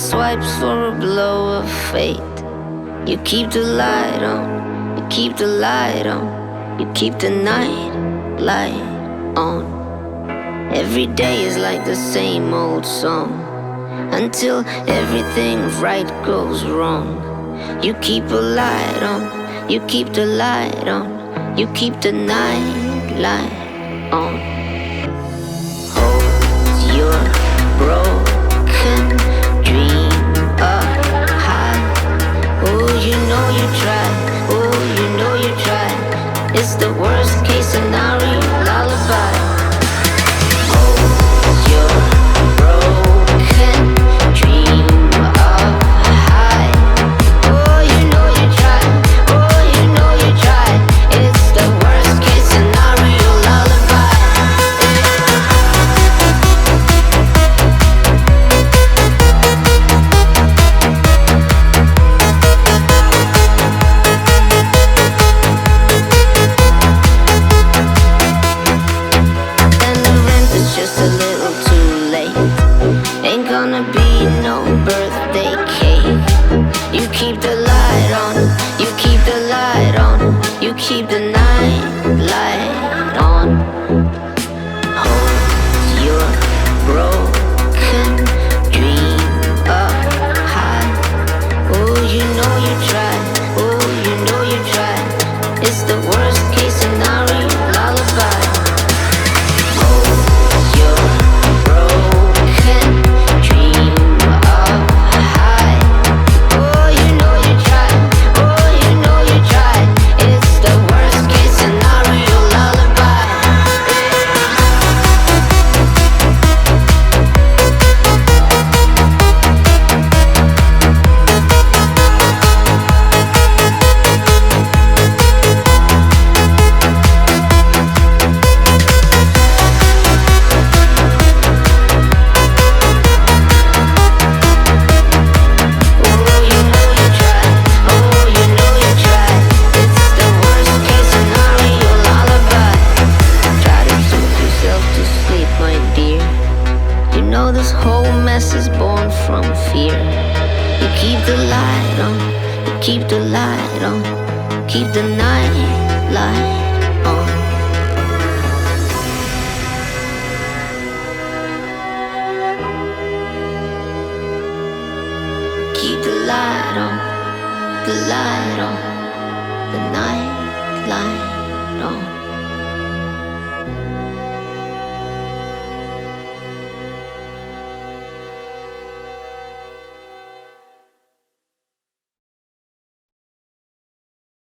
swipes for a blow of fate. You keep the light on, you keep the light on, you keep the night light on. Every day is like the same old song, until everything right goes wrong. You keep a light on, you keep the light on, you keep the night light on. Hold your broken dream up high. Oh, you know you tried, oh, you know you tried. It's the worst case scenario lullaby. Hold your broken dream up high. Oh, you know you tried, oh, you know you tried. It's the worst case scenario lullaby. And the rent is just a little too late. Ain't gonna be no birthday cake. You keep the light on, you keep the light on, you keep the night light on. Hold your broken dream up high. Oh, you know you tried, oh, you know you tried. It's the worst case scenario lullaby. Hold your broken dream up high. Oh, you know you tried, oh, you know you tried. It's the worst case scenario lullaby. Oh, you know you tried, oh, you know you tried. It's the worst case scenario lullaby. Try to soothe yourself to sleep, my dear. You know this whole mess is born from fear. You keep the light on, you keep the light on, keep the night light on. Keep the light on, the light on, the night light on.